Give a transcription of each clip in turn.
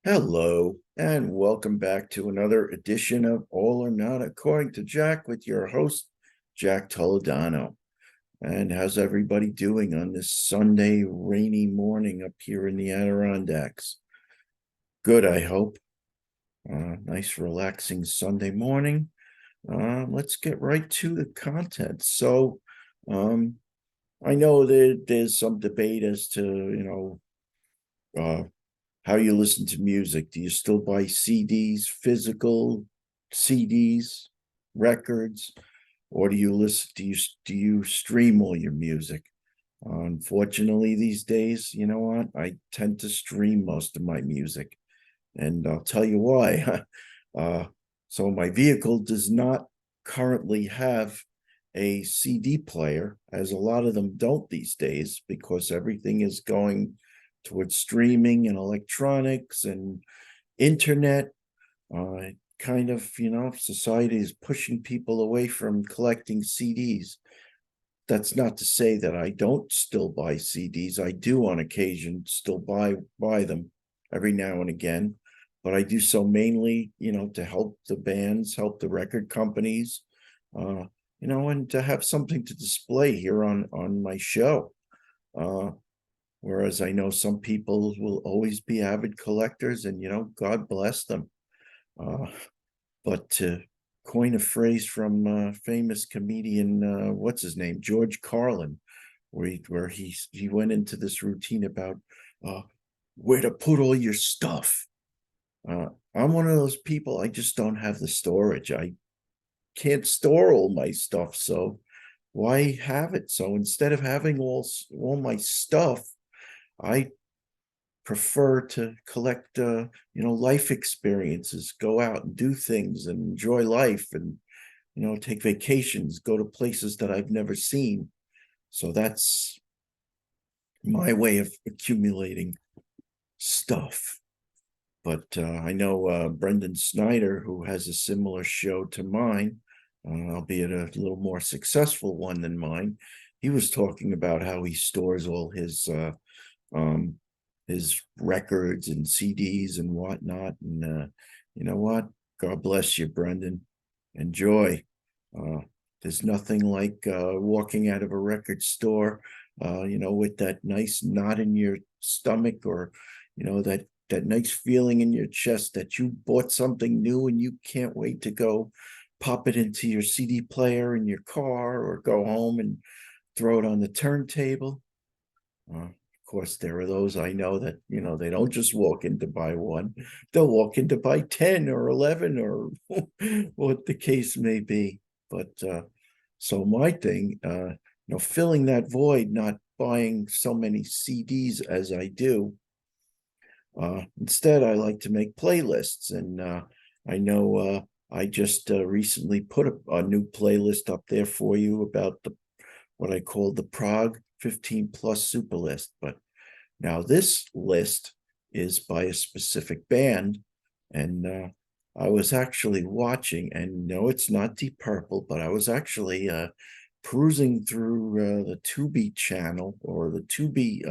Hello, and welcome back to another edition of All or Not According to Jack with your host, Jack Toledano. And how's everybody doing on this Sunday rainy morning up here in the Adirondacks? Good, I hope. Nice, relaxing Sunday morning. Let's get right to the content. Um, I know that there's some debate as to, uh, how you listen to music. Do you still buy CDs, physical CDs, records, or do you stream all your music? Unfortunately, these days, you know what? I tend to stream most of my music, and I'll tell you why. uh, so my vehicle does not currently have a CD player, as a lot of them don't these days, because everything is going towards streaming and electronics and internet. Kind of, society is pushing people away from collecting CDs. That's not to say that I don't still buy CDs. I do on occasion still buy them every now and again, but I do so mainly, to help the bands, help the record companies, uh, and to have something to display here on my show. Uh, Whereas I know some people will always be avid collectors, and God bless them. Uh, but to coin a phrase from famous comedian, what's his name, George Carlin, where he went into this routine about uh, where to put all your stuff. Uh, I'm one of those people. I just don't have the storage. I can't store all my stuff, so why have it? So instead of having all my stuff, I prefer to collect life experiences, go out and do things and enjoy life, and take vacations, go to places that I've never seen. So that's my way of accumulating stuff. But I know Brendan Snyder, who has a similar show to mine, albeit a little more successful one than mine. He was talking about how he stores all um, his records and CDs and whatnot. And you know what? God bless you, Brendan. Enjoy. Uh, there's nothing like walking out of a record store, with that nice knot in your stomach, or that nice feeling in your chest that you bought something new and you can't wait to go pop it into your CD player in your car, or go home and throw it on the turntable. Of course, there are those I know that, they don't just walk in to buy one, they'll walk in to buy 10 or 11 or what the case may be. But so my thing, filling that void, not buying so many CDs as I do. Instead, I like to make playlists, and I know I just recently put a new playlist up there for you about what I call the Prague 15 plus super list. But now this list is by a specific band, and I was actually watching, and no, it's not Deep Purple, but I was actually perusing through the Tubi channel, or the Tubi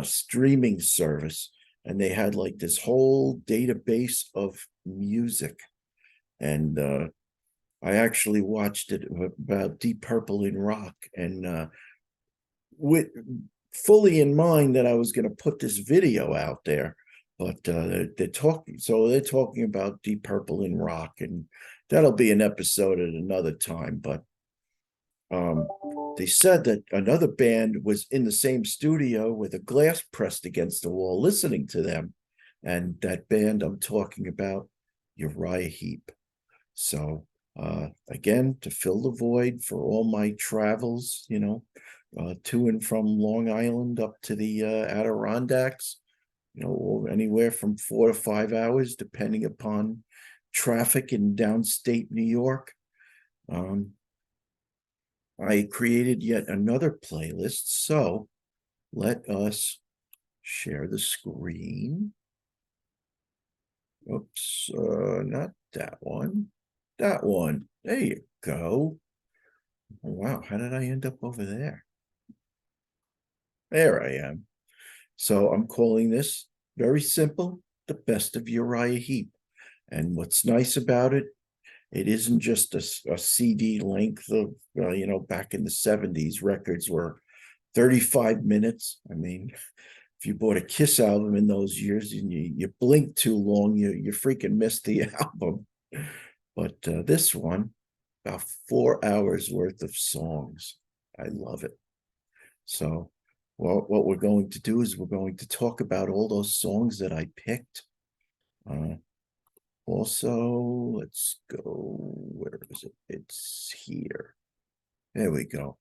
streaming service, and they had like this whole database of music. And I actually watched it about Deep Purple in rock, and with fully in mind that I was going to put this video out there. But they're talking about Deep Purple in rock, and that'll be an episode at another time. But um, they said that another band was in the same studio with a glass pressed against the wall listening to them, and that band I'm talking about, Uriah Heep. So again, to fill the void for all my travels, to and from Long Island up to the Adirondacks, anywhere from 4 to 5 hours, depending upon traffic in downstate New York. I created yet another playlist. So let us share the screen. Oops, not that one. That one. There you go. Oh, wow, how did I end up over there? There I am. So I'm calling this very simple, the best of Uriah Heep. And what's nice about it, it isn't just a CD length of, back in the 70s, records were 35 minutes. I mean, if you bought a Kiss album in those years and you blink too long, you freaking missed the album. But this one, about 4 hours worth of songs. I love it. So, well, what we're going to do is we're going to talk about all those songs that I picked. Also, let's go. Where is it? It's here. There we go.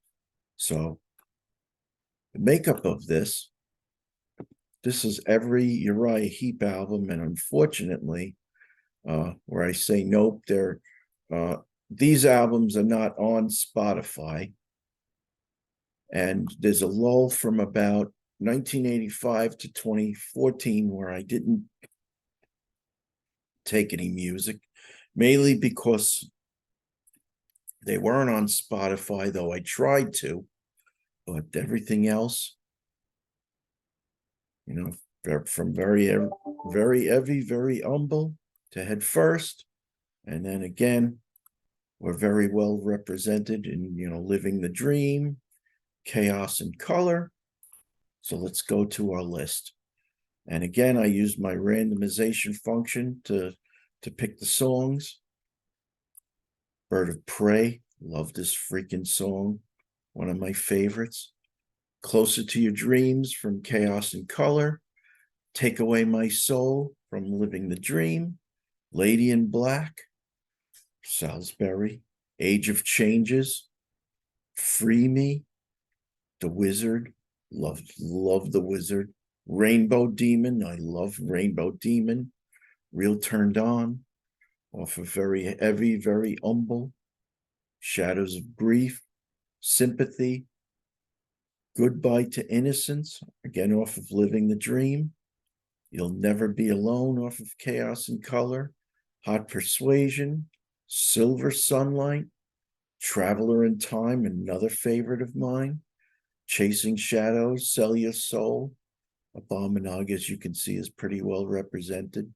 So, the makeup of this is every Uriah Heep album, and unfortunately, where I say nope, these albums are not on Spotify. And there's a lull from about 1985 to 2014 where I didn't take any music, mainly because they weren't on Spotify, though I tried to. But everything else, from very heavy, very humble to head first. And then again, we're very well represented in, living the dream, chaos and color. So let's go to our list. And again, I used my randomization function to pick the songs. Bird of Prey, love this freaking song. One of my favorites. Closer to Your Dreams from Chaos and Color. Take Away My Soul from Living the Dream. Lady in Black, Salisbury. Age of Changes, Free Me. The Wizard, love The Wizard. Rainbow Demon, I love Rainbow Demon. Real Turned On, off of Very Heavy, Very Humble. Shadows of Grief, Sympathy. Goodbye to Innocence, again off of Living the Dream. You'll Never Be Alone, off of Chaos and Color. Hot Persuasion, Silver Sunlight. Traveler in Time, another favorite of mine. Chasing Shadows, Sell Your Soul. Abominage, as you can see, is pretty well represented.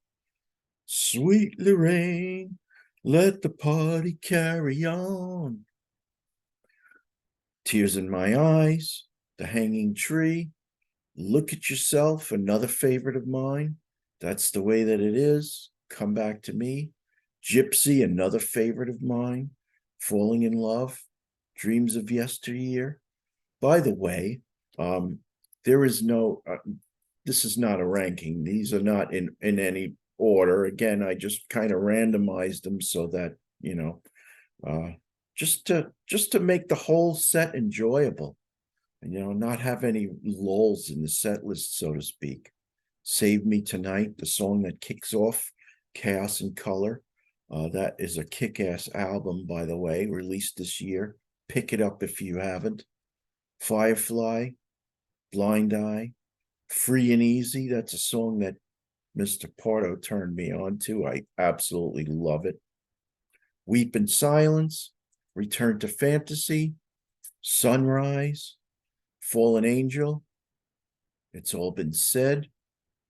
Sweet Lorraine, let the party carry on. Tears in My Eyes, The Hanging Tree. Look at Yourself, another favorite of mine. That's the Way That It Is. Come Back to Me. Gypsy, another favorite of mine. Falling in Love. Dreams of Yesteryear. By the way, there is no, this is not a ranking. These are not in any order. Again, I just kind of randomized them so that, just to make the whole set enjoyable. And, not have any lulls in the set list, so to speak. Save Me Tonight, the song that kicks off Chaos and Color. That is a kick-ass album, by the way, released this year. Pick it up if you haven't. Firefly, Blind Eye, Free and Easy. That's a song that Mr. Pardo turned me on to. I absolutely love it. Weep in Silence, Return to Fantasy, Sunrise, Fallen Angel, It's All Been Said,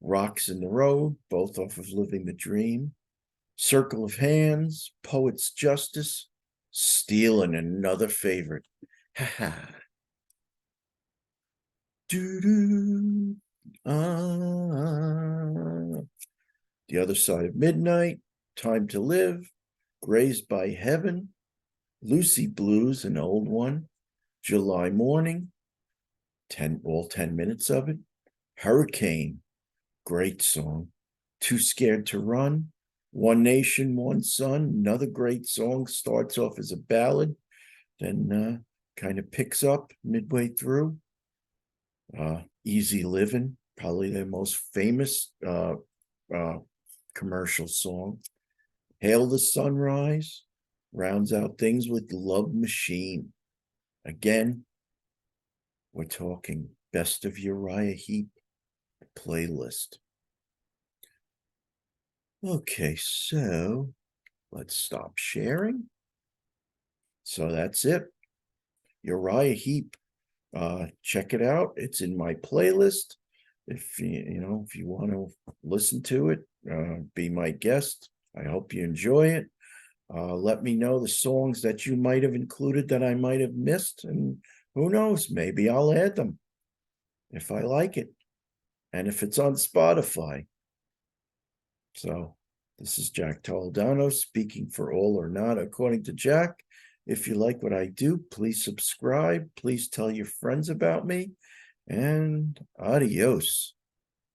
Rocks in the Road, both off of Living the Dream, Circle of Hands, Poet's Justice, Stealing, another favorite. Ha ha. The Other Side of Midnight, Time to Live, Grazed by Heaven, Lucy Blues, an old one, July Morning, all 10 minutes of it, Hurricane, great song, Too Scared to Run, One Nation, One Sun, another great song, starts off as a ballad, then kind of picks up midway through. Easy Living, probably their most famous commercial song. Hail the Sunrise rounds out things with Love Machine. Again, we're talking best of Uriah Heep playlist. Okay, so let's stop sharing. So that's it. Uriah Heep. Check it out. It's in my playlist. If you want to listen to it, be my guest. I hope you enjoy it. Let me know the songs that you might have included that I might have missed, and who knows, maybe I'll add them if I like it and if it's on Spotify. So this is Jack Toledano speaking for All or Not According to Jack. If you like what I do, please subscribe. Please tell your friends about me, and adios.